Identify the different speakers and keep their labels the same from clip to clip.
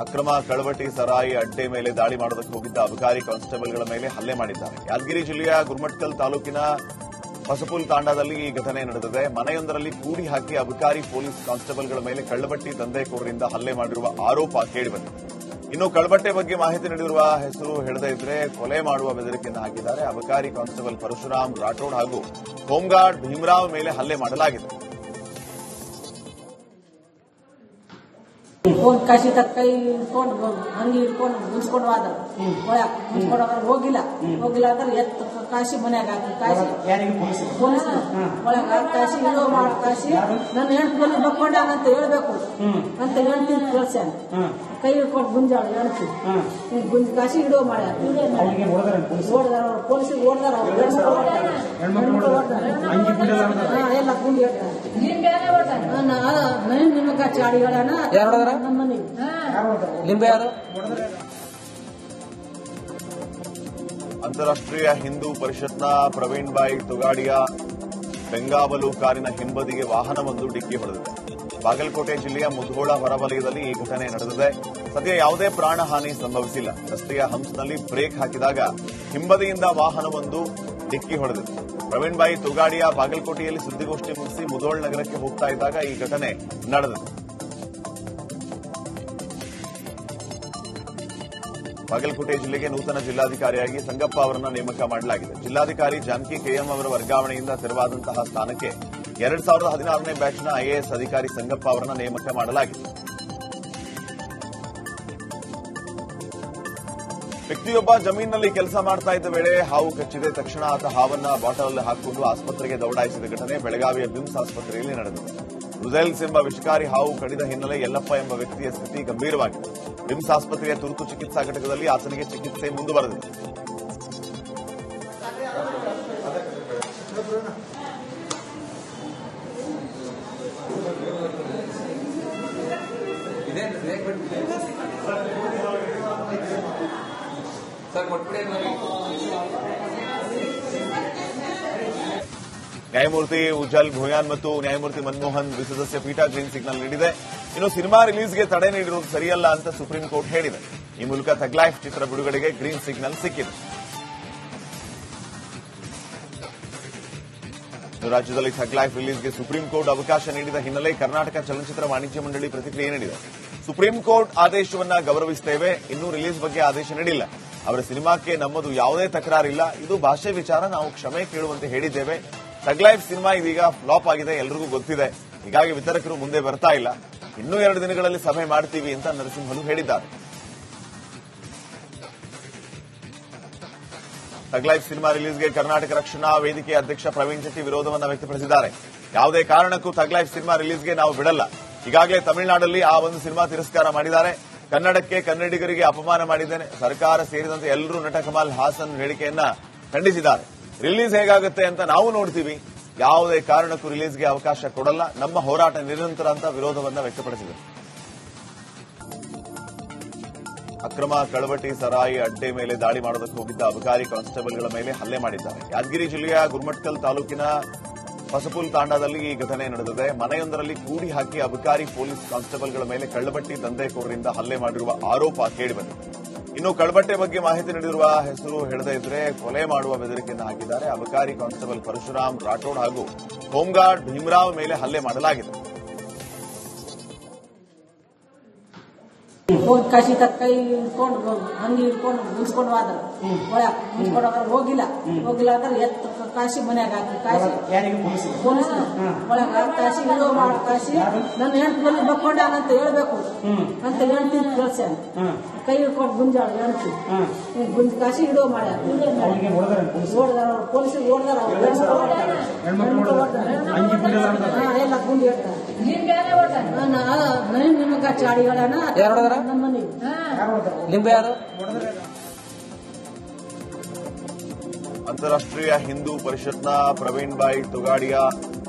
Speaker 1: ಅಕ್ರಮ ಕಳವಟಿ ಸರಾಯಿ ಅಡ್ಡೆ ಮೇಲೆ ದಾಳಿ ಮಾಡೋದಕ್ಕೆ ಹೋಗಿದ್ದ ಅಬಕಾರಿ ಕಾನ್ಸ್ಟೇಬಲ್ಗಳ ಮೇಲೆ ಹಲ್ಲೆ ಮಾಡಿದ್ದಾರೆ. ಯಾದಗಿರಿ ಜಿಲ್ಲೆಯ ಗುರುಮಠಕಲ್ ತಾಲೂಕಿನ ಹೊಸಪುಲ್ ತಾಂಡಾದಲ್ಲಿ ಈ ಘಟನೆ ನಡೆದಿದೆ. ಮನೆಯೊಂದರಲ್ಲಿ ಕೂಡಿ ಹಾಕಿ ಅಬಕಾರಿ ಪೊಲೀಸ್ ಕಾನ್ಸ್ಟೇಬಲ್ಗಳ ಮೇಲೆ ಕಳ್ಳಬಟ್ಟಿ ದಂಧೆಕೋರರಿಂದ ಹಲ್ಲೆ ಮಾಡಿರುವ ಆರೋಪ ಕೇಳಿಬಂದಿದೆ. ಇನ್ನು ಕಳ್ಳಬಟ್ಟೆ ಬಗ್ಗೆ ಮಾಹಿತಿ ನೀಡಿರುವ ಹೆಸರು ಹೇಳದೇ ಇದ್ರೆ ಕೊಲೆ ಮಾಡುವ ಬೆದರಿಕೆಯನ್ನು ಹಾಕಿದ್ದಾರೆ. ಅಬಕಾರಿ ಕಾನ್ಸ್ಟೇಬಲ್ ಪರಶುರಾಮ್ ರಾಠೋಡ್ ಹಾಗೂ ಹೋಂಗಾರ್ಡ್ ಭೀಮರಾವ್ ಮೇಲೆ ಹಲ್ಲೆ ಮಾಡಲಾಗಿದೆ.
Speaker 2: ಕಾಶಿ ಕೈ ಇಟ್ಕೊಂಡು ಹಂಗೆ ಇಟ್ಕೊಂಡು ಮುನ್ಸ್ಕೊಂಡು ಹೋದ ಮುನ್ಸ್ಕೊಂಡು ಹೋಗಿಲ್ಲ ಅಂದ್ರೆ ಎತ್ತು ಕಾಶಿ ಮನ್ಯಾಗ ಹಾಕಿ ಕಾಶಿ ಪೊಲೀಸ್ ಒಳಗ ಕಾಶಿ ಇಡೋ ಮಾಡಿ ಕಾಶಿ ನನ್ನ ಹೆಣ್ಣು ಬಲ್ಲಿ ಬಕ್ಕೊಂಡಾಗಂತ ಹೇಳ್ಬೇಕು ಅಂತ ಹೇಳ್ತೀನಿ ಕೇಳ್ಸ್ಯಾನ. ಕೈ ಇಟ್ಕೊಂಡು ಗುಂಜಾಳ ಹೇಳ್ತೀನಿ ಗುಂಜ್ ಕಾಶಿ ಇಡೋ ಮಾಡ್ಯಾರ ಓಡ್ದಾರ ಪೊಲೀಸಿಗೆ ಓಡ್ದಾರ ಎಲ್ಲ ಗುಂಡಿ ಹೇಳ್ತಾರೆ ನಿಮಗ ಚಾಡಿಗಳನ್ನ
Speaker 1: ಅಂತಾರಾಷ್ಟ್ರೀಯ ಹಿಂದೂ ಪರಿಷತ್ನ ಪ್ರವೀಣ್ ಭಾಯ್ ತುಗಾಡಿಯಾ ಬೆಂಗಾವಲು ಕಾರಿನ ಹಿಂಬದಿಗೆ ವಾಹನವೊಂದು ಡಿಕ್ಕಿ ಹೊಡೆದಿದೆ. ಬಾಗಲಕೋಟೆ ಜಿಲ್ಲೆಯ ಮುಧೋಳ ಹೊರವಲಯದಲ್ಲಿ ಈ ಘಟನೆ ನಡೆದಿದೆ. ಸದ್ಯ ಯಾವುದೇ ಪ್ರಾಣಹಾನಿ ಸಂಭವಿಸಿಲ್ಲ. ರಸ್ತೆಯ ಹಂಪ್ಸ್ನಲ್ಲಿ ಬ್ರೇಕ್ ಹಾಕಿದಾಗ ಹಿಂಬದಿಯಿಂದ ವಾಹನವೊಂದು ಡಿಕ್ಕಿ ಹೊಡೆದಿದೆ. ಪ್ರವೀಣ್ ಭಾಯ್ ತುಗಾಡಿಯಾ ಬಾಗಲಕೋಟೆಯಲ್ಲಿ ಸುದ್ದಿಗೋಷ್ಠಿ ಮುಗಿಸಿ ಮುಧೋಳ ನಗರಕ್ಕೆ ಹೋಗ್ತಾ ಇದ್ದಾಗ ಈ ಘಟನೆ ನಡೆದಿದೆ. ಬಾಗಲಕೋಟೆ ಜಿಲ್ಲೆಗೆ ನೂತನ ಜಿಲ್ಲಾಧಿಕಾರಿಯಾಗಿ ಸಂಗಪ್ಪ ಅವರನ್ನು ನೇಮಕ ಮಾಡಲಾಗಿದೆ. ಜಿಲ್ಲಾಧಿಕಾರಿ ಜಾನಕಿ ಕೆಎಂ ಅವರ ವರ್ಗಾವಣೆಯಿಂದ ತೆರವಾದಂತಹ ಸ್ಥಾನಕ್ಕೆ 2016ನೇ ಬ್ಯಾಚ್ನ ಐಎಎಸ್ ಅಧಿಕಾರಿ ಸಂಗಪ್ಪ ಅವರನ್ನು ನೇಮಕ ಮಾಡಲಾಗಿದೆ. ವ್ಯಕ್ತಿಯೊಬ್ಬ ಜಮೀನಿನಲ್ಲಿ ಕೆಲಸ ಮಾಡ್ತಾ ಇದ್ದ ವೇಳೆ ಹಾವು ಕಚ್ಚಿದೆ. ತಕ್ಷಣ ಆತ ಹಾವನ್ನ ಬಾಟಲ್ ಹಾಕಿಕೊಂಡು ಆಸ್ಪತ್ರೆಗೆ ದೌಡಾಯಿಸಿದ ಘಟನೆ ಬೆಳಗಾವಿಯ ಬಿಮ್ಸ್ ಆಸ್ಪತ್ರೆಯಲ್ಲಿ ನಡೆದಿದೆ. ರುಜೆಲ್ಸ್ ಎಂಬ ವಿಷಕಾರಿ ಹಾವು ಕಡಿದ ಹಿನ್ನೆಲೆ ಯಲ್ಲಪ್ಪ ಎಂಬ ವ್ಯಕ್ತಿಯ ಸ್ಥಿತಿ ಗಂಭೀರವಾಗಿದೆ. ಬಿಮ್ಸ್ ಆಸ್ಪತ್ರೆಯ ತುರ್ತು ಚಿಕಿತ್ಸಾ ಘಟಕದಲ್ಲಿ ಆತನಿಗೆ ಚಿಕಿತ್ಸೆ ಮುಂದುವರೆದಿದೆ. ನ್ಯಾಯಮೂರ್ತಿ ಉಜ್ಜಲ್ ಭೋಯಾನ್ ಮತ್ತು ನ್ಯಾಯಮೂರ್ತಿ ಮನಮೋಹನ್ ದ್ವಿಸದಸ್ಯ ಪೀಠ ಗ್ರೀನ್ ಸಿಗ್ನಲ್ ನೀಡಿದೆ. ಇನ್ನು ಸಿನಿಮಾ ರಿಲೀಸ್ಗೆ ತಡೆ ನೀಡಿರುವುದು ಸರಿಯಲ್ಲ ಅಂತ ಸುಪ್ರೀಂ ಕೋರ್ಟ್ ಹೇಳಿದೆ. ಈ ಮೂಲಕ ಥಗ್ ಲೈಫ್ ಚಿತ್ರ ಬಿಡುಗಡೆಗೆ ಗ್ರೀನ್ ಸಿಗ್ನಲ್ ಸಿಕ್ಕಿದೆ. ರಾಜ್ಯದಲ್ಲಿ ಥಗ್ ಲೈಫ್ ರಿಲೀಸ್ಗೆ ಸುಪ್ರೀಂ ಕೋರ್ಟ್ ಅವಕಾಶ ನೀಡಿದ ಹಿನ್ನೆಲೆ ಕರ್ನಾಟಕ ಚಲನಚಿತ್ರ ವಾಣಿಜ್ಯ ಮಂಡಳಿ ಪ್ರತಿಕ್ರಿಯೆ ನೀಡಿದೆ. ಸುಪ್ರೀಂ ಕೋರ್ಟ್ ಆದೇಶವನ್ನ ಗೌರವಿಸುತ್ತೇವೆ, ಇನ್ನೂ ರಿಲೀಸ್ ಬಗ್ಗೆ ಆದೇಶ ನೀಡಿಲ್ಲ. ಅವರ ಸಿನಿಮಾಕ್ಕೆ ನಮ್ಮದು ಯಾವುದೇ ತಕರಾರಿಲ್ಲ. ಇದು ಭಾಷೆ ವಿಚಾರ, ನಾವು ಕ್ಷಮೆ ಕೇಳುವಂತೆ ಹೇಳಿದ್ದೇವೆ. ಥಗ್ ಲೈಫ್ ಸಿನಿಮಾ ಇದೀಗ ಫ್ಲಾಪ್ ಆಗಿದೆ, ಎಲ್ರಿಗೂ ಗೊತ್ತಿದೆ. ಹೀಗಾಗಿ ವಿತರಕರು ಮುಂದೆ ಬರ್ತಾ ಇಲ್ಲ. ಇನ್ನೂ 2 ದಿನಗಳಲ್ಲಿ ಸಭೆ ಮಾಡ್ತೀವಿ ಅಂತ ನರಸಿಂಹನು ಹೇಳಿದ್ದಾರೆ. ಥಗ್ ಲೈಫ್ ಸಿನಿಮಾ ರಿಲೀಸ್ಗೆ ಕರ್ನಾಟಕ ರಕ್ಷಣಾ ವೇದಿಕೆ ಅಧ್ಯಕ್ಷ ಪ್ರವೀಣ್ ಶೆಟ್ಟಿ ವಿರೋಧವನ್ನು ವ್ಯಕ್ತಪಡಿಸಿದ್ದಾರೆ. ಯಾವುದೇ ಕಾರಣಕ್ಕೂ ಥಗ್ ಲೈಫ್ ಸಿನಿಮಾ ರಿಲೀಸ್ಗೆ ನಾವು ಬಿಡಲ್ಲ. ಈಗಾಗಲೇ ತಮಿಳುನಾಡಲ್ಲಿ ಆ ಒಂದು ಸಿನಿಮಾ ತಿರಸ್ಕಾರ ಮಾಡಿದ್ದಾರೆ. ಕನ್ನಡಕ್ಕೆ ಕನ್ನಡಿಗರಿಗೆ ಅಪಮಾನ ಮಾಡಿದ್ದೇನೆ. ಸರ್ಕಾರ ಸೇರಿದಂತೆ ಎಲ್ಲರೂ ನಟ ಕಮಲ್ ಹಾಸನ್ ಹೇಳಿಕೆಯನ್ನ ಖಂಡಿಸಿದ್ದಾರೆ. ರಿಲೀಸ್ ಹೇಗಾಗುತ್ತೆ ಅಂತ ನಾವು ನೋಡ್ತೀವಿ, ಯಾವುದೇ ಕಾರಣಕ್ಕೂ ರಿಲೀಸ್ಗೆ ಅವಕಾಶ ಕೊಡಲ್ಲ, ನಮ್ಮ ಹೋರಾಟ ನಿರಂತರ ಅಂತ ವಿರೋಧವನ್ನ ವ್ಯಕ್ತಪಡಿಸಿದರು. ಅಕ್ರಮ ಕಳವಟಿ ಸರಾಯಿ ಅಡ್ಡೆ ಮೇಲೆ ದಾಳಿ ಮಾಡೋದಕ್ಕೆ ಹೋಗಿದ್ದ ಅಬಕಾರಿ ಕಾನ್ಸ್ಟೇಬಲ್ಗಳ ಮೇಲೆ ಹಲ್ಲೆ ಮಾಡಿದ್ದಾರೆ. ಯಾದಗಿರಿ ಜಿಲ್ಲೆಯ ಗುರುಮಠಕಲ್ ತಾಲೂಕಿನ ಹೊಸಪುಲ್ ತಾಂಡಾದಲ್ಲಿ ಈ ಘಟನೆ ನಡೆದಿದೆ. ಮನೆಯೊಂದರಲ್ಲಿ ಕೂಡಿ ಹಾಕಿ ಅಬಕಾರಿ ಪೊಲೀಸ್ ಕಾನ್ಸ್ಟೇಬಲ್ಗಳ ಮೇಲೆ ಕಳ್ಳಬಟ್ಟಿ ದಂಧೆಕೋರರಿಂದ ಹಲ್ಲೆ ಮಾಡಿರುವ ಆರೋಪ ಕೇಳಿಬಂದಿದೆ. ಇನ್ನು ಕಳ್ಳಬಟ್ಟೆ ಬಗ್ಗೆ ಮಾಹಿತಿ ನೀಡಿರುವ ಹೆಸರು ಹೇಳದೇ ಇದ್ರೆ ಕೊಲೆ ಮಾಡುವ ಬೆದರಿಕೆಯನ್ನು ಹಾಕಿದ್ದಾರೆ. ಅಬಕಾರಿ ಕಾನ್ಸ್ಟೇಬಲ್ ಪರಶುರಾಮ್ ರಾಠೋಡ್ ಹಾಗೂ ಹೋಂಗಾರ್ಡ್ ಭೀಮರಾವ್ ಮೇಲೆ ಹಲ್ಲೆ ಮಾಡಲಾಗಿದೆ.
Speaker 2: ಕಾಶಿ ಕೈ ಇಟ್ಕೊಂಡು ಹಂಗೆ ಇಟ್ಕೊಂಡು ಮುನ್ಸ್ಕೊಂಡು ಹೋದ್ರ ಮುನ್ಸ್ಕೊಂಡು ಹೋಗಿಲ್ಲ ಅಂದ್ರೆ ಎತ್ತು ಕಾಶಿ ಮನ್ಯಾಗ ಹಾಕಿ ಕಾಶಿ ಪೊಲೀಸ್ ಒಳಗ ಕಾಶಿ ಇಡೋ ಮಾಡಿ ಕಾಶಿ ನನ್ನ ಹೆಣ್ಣು ಬಲ್ಲಿ ಬಕ್ಕೊಂಡಾಗಂತ ಹೇಳ್ಬೇಕು ಅಂತ ಹೇಳ್ತೀನಿ ಕೇಳ್ಸ್ಯಾನ. ಕೈ ಇಟ್ಕೊಂಡು ಗುಂಜಾಳ ಹೇಳ್ತೀನಿ ಗುಂಜ್ ಕಾಶಿ ಇಡೋ ಮಾಡ್ಯಾರ ಓಡ್ದಾರ ಪೊಲೀಸಿಗೆ ಓಡ್ದಾರ ಎಲ್ಲ ಗುಂಡಿ ಹೇಳ್ತಾರೆ ನಿಮಗ ಚಾಡಿಗಳನ್ನ
Speaker 1: ಅಂತಾರಾಷ್ಟ್ರೀಯ ಹಿಂದೂ ಪರಿಷತ್ನ ಪ್ರವೀಣ್ ಭಾಯ್ ತುಗಾಡಿಯಾ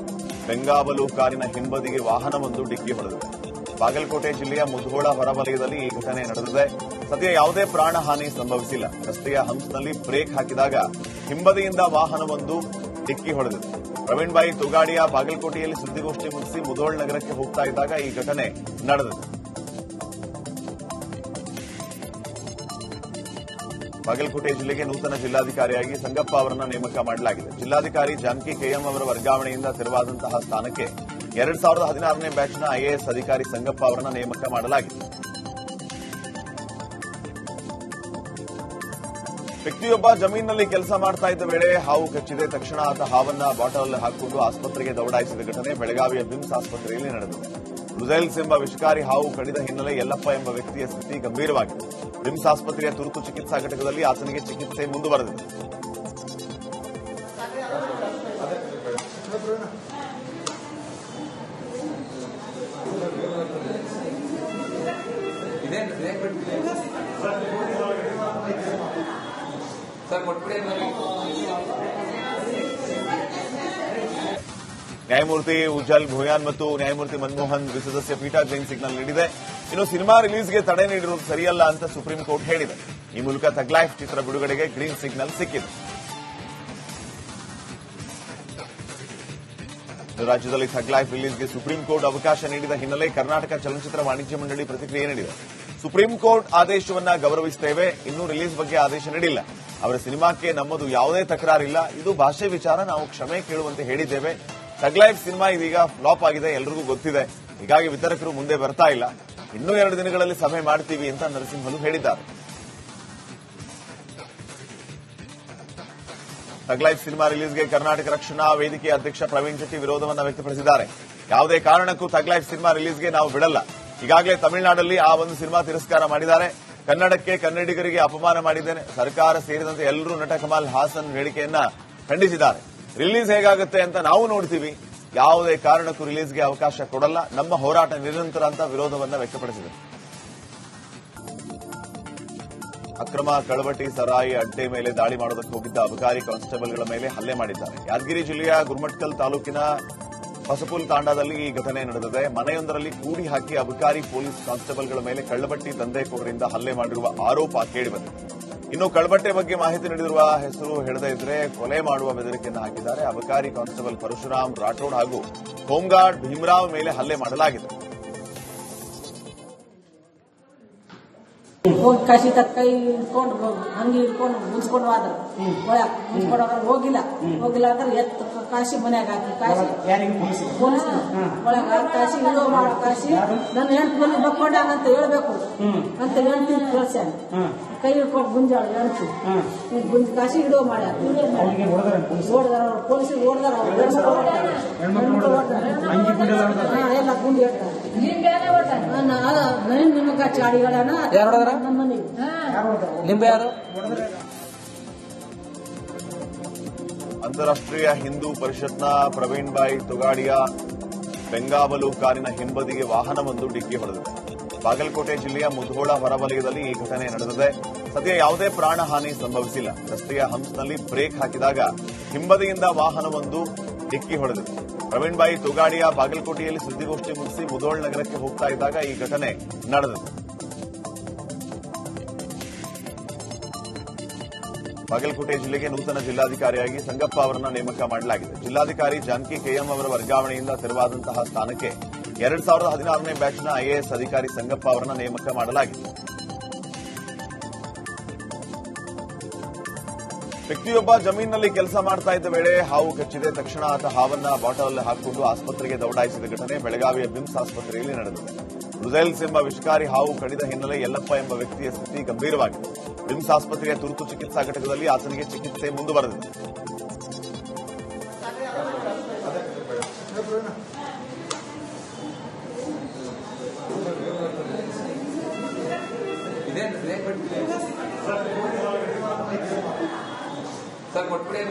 Speaker 1: ಬೆಂಗಾವಲು ಕಾರಿನ ಹಿಂಬದಿಗೆ ವಾಹನವೊಂದು ಡಿಕ್ಕಿ ಹೊಡೆದಿದೆ. ಬಾಗಲಕೋಟೆ ಜಿಲ್ಲೆಯ ಮುಧೋಳ ಹೊರವಲಯದಲ್ಲಿ ಈ ಘಟನೆ ನಡೆದಿದೆ. ಸದ್ಯ ಯಾವುದೇ ಪ್ರಾಣಹಾನಿ ಸಂಭವಿಸಿಲ್ಲ. ರಸ್ತೆಯ ಹಂಪ್ಸ್ನಲ್ಲಿ ಬ್ರೇಕ್ ಹಾಕಿದಾಗ ಹಿಂಬದಿಯಿಂದ ವಾಹನವೊಂದು ಡಿಕ್ಕಿ ಹೊಡೆದಿದೆ. ಪ್ರವೀಣ್ ಭಾಯ್ ತುಗಾಡಿಯಾ ಬಾಗಲಕೋಟೆಯಲ್ಲಿ ಸುದ್ದಿಗೋಷ್ಠಿ ಮುಗಿಸಿ ಮುಧೋಳ ನಗರಕ್ಕೆ ಹೋಗ್ತಾ ಇದ್ದಾಗ ಈ ಘಟನೆ ನಡೆದಿದೆ. ಬಾಗಲಕೋಟೆ ಜಿಲ್ಲೆಗೆ ನೂತನ ಜಿಲ್ಲಾಧಿಕಾರಿಯಾಗಿ ಸಂಗಪ್ಪ ಅವರನ್ನ ನೇಮಕ ಮಾಡಲಾಗಿದೆ. ಜಿಲ್ಲಾಧಿಕಾರಿ ಜಾನಕಿ ಕೆಎಂ ಅವರ ವರ್ಗಾವಣೆಯಿಂದ ತೆರವಾದಂತಹ ಸ್ಥಾನಕ್ಕೆ 2016ನೇ ಬ್ಯಾಚ್ನ ಐಎಎಸ್ ಅಧಿಕಾರಿ ಸಂಗಪ್ಪ ಅವರನ್ನ ನೇಮಕ ಮಾಡಲಾಗಿದೆ. ವ್ಯಕ್ತಿಯೊಬ್ಬ ಜಮೀನಿನಲ್ಲಿ ಕೆಲಸ ಮಾಡ್ತಾ ಇದ್ದ ವೇಳೆ ಹಾವು ಕಚ್ಚಿದೆ. ತಕ್ಷಣ ಆತ ಹಾವನ್ನ ಬಾಟಲ್ ಹಾಕಿಕೊಂಡು ಆಸ್ಪತ್ರೆಗೆ ದೌಡಾಯಿಸಿದ ಘಟನೆ ಬೆಳಗಾವಿಯ ಬಿಮ್ಸ್ ಆಸ್ಪತ್ರೆಯಲ್ಲಿ ನಡೆದಿದೆ. ರುಜೈಲ್ಸ್ ಎಂಬ ವಿಷಕಾರಿ ಹಾವು ಕಡಿದ ಹಿನ್ನೆಲೆ ಯಲ್ಲಪ್ಪ ಎಂಬ ವ್ಯಕ್ತಿಯ ಸ್ಥಿತಿ ಗಂಭೀರವಾಗಿದೆ. ಬಿಮ್ಸ್ ಆಸ್ಪತ್ರೆಯ ತುರ್ತು ಚಿಕಿತ್ಸಾ ಘಟಕದಲ್ಲಿ ಆತನಿಗೆ ಚಿಕಿತ್ಸೆ ಮುಂದುವರೆದಿದೆ. ನ್ಯಾಯಮೂರ್ತಿ ಉಜ್ಜಲ್ ಭೋಯಾನ್ ಮತ್ತು ನ್ಯಾಯಮೂರ್ತಿ ಮನಮೋಹನ್ ದ್ವಿಸದಸ್ಯ ಪೀಠ ಗ್ರೀನ್ ಸಿಗ್ನಲ್ ನೀಡಿದೆ. ಇನ್ನು ಸಿನಿಮಾ ರಿಲೀಸ್ಗೆ ತಡೆ ನೀಡಿರುವುದು ಸರಿಯಲ್ಲ ಅಂತ ಸುಪ್ರೀಂ ಕೋರ್ಟ್ ಹೇಳಿದೆ. ಈ ಮೂಲಕ ಥಗ್ ಲೈಫ್ ಚಿತ್ರ ಬಿಡುಗಡೆಗೆ ಗ್ರೀನ್ ಸಿಗ್ನಲ್ ಸಿಕ್ಕಿದೆ. ರಾಜ್ಯದಲ್ಲಿ ಥಗ್ ಲೈಫ್ ರಿಲೀಸ್ಗೆ ಸುಪ್ರೀಂ ಕೋರ್ಟ್ ಅವಕಾಶ ನೀಡಿದ ಹಿನ್ನೆಲೆ ಕರ್ನಾಟಕ ಚಲನಚಿತ್ರ ವಾಣಿಜ್ಯ ಮಂಡಳಿ ಪ್ರತಿಕ್ರಿಯೆ ನೀಡಿದೆ. ಸುಪ್ರೀಂ ಕೋರ್ಟ್ ಆದೇಶವನ್ನ ಗೌರವಿಸುತ್ತೇವೆ, ಇನ್ನೂ ರಿಲೀಸ್ ಬಗ್ಗೆ ಆದೇಶ ನೀಡಿಲ್ಲ. ಅವರ ಸಿನಿಮಾಕ್ಕೆ ನಮ್ಮದು ಯಾವುದೇ ತಕರಾರಿಲ್ಲ. ಇದು ಭಾಷೆ ವಿಚಾರ, ನಾವು ಕ್ಷಮೆ ಕೇಳುವಂತೆ ಹೇಳಿದ್ದೇವೆ. ಥಗ್ ಲೈಫ್ ಸಿನಿಮಾ ಇದೀಗ ಫ್ಲಾಪ್ ಆಗಿದೆ, ಎಲ್ರಿಗೂ ಗೊತ್ತಿದೆ. ಹೀಗಾಗಿ ವಿತರಕರು ಮುಂದೆ ಬರ್ತಾ ಇಲ್ಲ. ಇನ್ನೂ 2 ದಿನಗಳಲ್ಲಿ ಸಭೆ ಮಾಡ್ತೀವಿ ಅಂತ ನರಸಿಂಹಲು ಹೇಳಿದ್ದಾರೆ. ಥಗ್ ಲೈಫ್ ಸಿನಿಮಾ ರಿಲೀಸ್ಗೆ ಕರ್ನಾಟಕ ರಕ್ಷಣಾ ವೇದಿಕೆ ಅಧ್ಯಕ್ಷ ಪ್ರವೀಣ್ ಶೆಟ್ಟಿ ವಿರೋಧವನ್ನು ವ್ಯಕ್ತಪಡಿಸಿದ್ದಾರೆ. ಯಾವುದೇ ಕಾರಣಕ್ಕೂ ಥಗ್ ಲೈಫ್ ಸಿನಿಮಾ ರಿಲೀಸ್ಗೆ ನಾವು ಬಿಡಲ್ಲ. ಈಗಾಗಲೇ ತಮಿಳುನಾಡಲ್ಲಿ ಆ ಒಂದು ಸಿನಿಮಾ ತಿರಸ್ಕಾರ ಮಾಡಿದ್ದಾರೆ. ಕನ್ನಡಕ್ಕೆ, ಕನ್ನಡಿಗರಿಗೆ ಅಪಮಾನ ಮಾಡಿದ್ದೇನೆ. ಸರ್ಕಾರ ಸೇರಿದಂತೆ ಎಲ್ಲರೂ ನಟ ಕಮಲ್ ಹಾಸನ್ ಹೇಳಿಕೆಯನ್ನ ಖಂಡಿಸಿದ್ದಾರೆ. ರಿಲೀಸ್ ಹೇಗಾಗುತ್ತೆ ಅಂತ ನಾವು ನೋಡ್ತೀವಿ, ಯಾವುದೇ ಕಾರಣಕ್ಕೂ ರಿಲೀಸ್ಗೆ ಅವಕಾಶ ಕೊಡಲ್ಲ, ನಮ್ಮ ಹೋರಾಟ ನಿರಂತರ ಅಂತ ವಿರೋಧವನ್ನು ವ್ಯಕ್ತಪಡಿಸಿದರು. ಅಕ್ರಮ ಕಳವಟಿ ಸರಾಯಿ ಅಡ್ಡೆ ಮೇಲೆ ದಾಳಿ ಮಾಡೋದಕ್ಕೆ ಹೋಗಿದ್ದ ಅಬಕಾರಿ ಕಾನ್ಸ್ಟೇಬಲ್ಗಳ ಮೇಲೆ ಹಲ್ಲೆ ಮಾಡಿದ್ದಾರೆ. ಯಾದಗಿರಿ ಜಿಲ್ಲೆಯ ಗುರುಮಟ್ಕಲ್ ತಾಲೂಕಿನ ಹೊಸಪುಲ್ ತಾಂಡಾದಲ್ಲಿ ಈ ಘಟನೆ ನಡೆದಿದೆ. ಮನೆಯೊಂದರಲ್ಲಿ ಕೂಡಿ ಹಾಕಿ ಅಬಕಾರಿ ಪೊಲೀಸ್ ಕಾನ್ಸ್ಟೇಬಲ್ಗಳ ಮೇಲೆ ಕಳ್ಳಬಟ್ಟಿ ದಂಧೆಕೋರರಿಂದ ಹಲ್ಲೆ ಮಾಡಿರುವ ಆರೋಪ ಕೇಳಿಬಂದಿದೆ. ಇನ್ನು ಕಳ್ಳಬಟ್ಟೆ ಬಗ್ಗೆ ಮಾಹಿತಿ ನೀಡಿರುವ ಹೆಸರು ಹೇಳದೇ ಇದ್ರೆ ಕೊಲೆ ಮಾಡುವ ಬೆದರಿಕೆಯನ್ನು ಹಾಕಿದ್ದಾರೆ. ಅಬಕಾರಿ ಕಾನ್ಸ್ಟೇಬಲ್ ಪರಶುರಾಮ್ ರಾಠೋಡ್ ಹಾಗೂ ಹೋಂಗಾರ್ಡ್ ಭೀಮರಾವ್ ಮೇಲೆ ಹಲ್ಲೆ ಮಾಡಲಾಗಿದೆ.
Speaker 2: ಹೋಗಿ ಕಾಶಿ ತಕ್ಕ ಕೈ ಇಟ್ಕೊಂಡು ಹಂಗೆ ಇಟ್ಕೊಂಡು ಮುಚ್ಕೊಂಡು ಹೋದ್ರ ಒಳಗ ಮುಚ್ಕೊಂಡೋಗ ಹೋಗಿಲ್ಲ ಅಂದ್ರೆ ಕಾಶಿ ಮನ್ಯಾಗ ಹಾಕಿ ಕಾಶಿ ಪೊಲೀಸ್ ಒಳಗ ಕಾಶಿ ಇಡೋ ಮಾಡೋ ಕಾಶಿ ನನ್ನ ಹೆಂಡತಿ ಮನೆ ಬಕ್ಕೊಂಡಾಗಂತ ಹೇಳ್ಬೇಕು ಅಂತ ಹೇಳ್ತೀನಿ ಕಳ್ಸ್ಯಾನ. ಕೈ ಹಿಡ್ಕೊಂಡು ಗುಂಜಾಳ ಹೆಂಡತಿ ಗುಂಜ್ ಕಾಶಿ ಇಡೋ ಮಾಡ್ಯಾರ. ಓಡ್ದಾರ ಪೊಲೀಸಿಗೆ ಓಡ್ದಾರ ಎಲ್ಲ ಗುಂಡಿ ಹೇಳ್ತಾರೆ. ನಿಮಗ ಚಾಡಿಗಳನ್ನ
Speaker 1: ಅಂತಾರಾಷ್ಟ್ರೀಯ ಹಿಂದೂ ಪರಿಷತ್ನ ಪ್ರವೀಣ್ ಭಾಯ್ ತೊಗಾಡಿಯಾ ಬೆಂಗಾವಲು ಕಾರಿನ ಹಿಂಬದಿಗೆ ವಾಹನವೊಂದು ಡಿಕ್ಕಿ ಹೊಡೆದಿದೆ. ಬಾಗಲಕೋಟೆ ಜಿಲ್ಲೆಯ ಮುಧೋಳ ಹೊರವಲಯದಲ್ಲಿ ಈ ಘಟನೆ ನಡೆದಿದೆ. ಸದ್ಯ ಯಾವುದೇ ಪ್ರಾಣಹಾನಿ ಸಂಭವಿಸಿಲ್ಲ. ರಸ್ತೆಯ ಹಂಪ್ಸ್ನಲ್ಲಿ ಬ್ರೇಕ್ ಹಾಕಿದಾಗ ಹಿಂಬದಿಯಿಂದ ವಾಹನವೊಂದು ಡಿಕ್ಕಿ ಹೊಡೆದಿದೆ. ಪ್ರವೀಣ್ ಭಾಯ್ ತೊಗಾಡಿಯಾ ಬಾಗಲಕೋಟೆಯಲ್ಲಿ ಸುದ್ದಿಗೋಷ್ಠಿ ಮುಗಿಸಿ ಮುಧೋಳ್ ನಗರಕ್ಕೆ ಹೋಗ್ತಾ ಇದ್ದಾಗ ಈ ಘಟನೆ ನಡೆದಿದೆ. ಬಾಗಲಕೋಟೆ ಜಿಲ್ಲೆಗೆ ನೂತನ ಜಿಲ್ಲಾಧಿಕಾರಿಯಾಗಿ ಸಂಗಪ್ಪ ಅವರನ್ನ ನೇಮಕ ಮಾಡಲಾಗಿದೆ. ಜಿಲ್ಲಾಧಿಕಾರಿ ಜಾನಕಿ ಕೆಎಂ ಅವರ ವರ್ಗಾವಣೆಯಿಂದ ತೆರವಾದಂತಹ ಸ್ಥಾನಕ್ಕೆ 2016ನೇ ಬ್ಯಾಚ್ನ ಐಎಎಸ್ ಅಧಿಕಾರಿ ಸಂಗಪ್ಪ ಅವರನ್ನ ನೇಮಕ ಮಾಡಲಾಗಿದೆ. ವ್ಯಕ್ತಿಯೊಬ್ಬ ಜಮೀನಿನಲ್ಲಿ ಕೆಲಸ ಮಾಡ್ತಾ ಇದ್ದ ವೇಳೆ ಹಾವು ಕಚ್ಚಿದೆ. ತಕ್ಷಣ ಆತ ಹಾವನ್ನ ಬಾಟಲ್ ಹಾಕಿಕೊಂಡು ಆಸ್ಪತ್ರೆಗೆ ದೌಡಾಯಿಸಿದ ಘಟನೆ ಬೆಳಗಾವಿಯ ಬಿಮ್ಸ್ ಆಸ್ಪತ್ರೆಯಲ್ಲಿ ನಡೆದಿದೆ. ರುಜೈಲ್ಸ್ ಎಂಬ ವಿಷಕಾರಿ ಹಾವು ಕಡಿದ ಹಿನ್ನೆಲೆ ಯಲ್ಲಪ್ಪ ಎಂಬ ವ್ಯಕ್ತಿಯ ಸ್ಥಿತಿ ಗಂಭೀರವಾಗಿದೆ. ಬಿಮ್ಸ್ ಆಸ್ಪತ್ರೆಯ ತುರ್ತು ಚಿಕಿತ್ಸಾ ಘಟಕದಲ್ಲಿ ಆತನಿಗೆ ಚಿಕಿತ್ಸೆ ಮುಂದುವರೆದಿದೆ.
Speaker 3: ಸರ್ ಕೊಟ್ಬಿಡಿ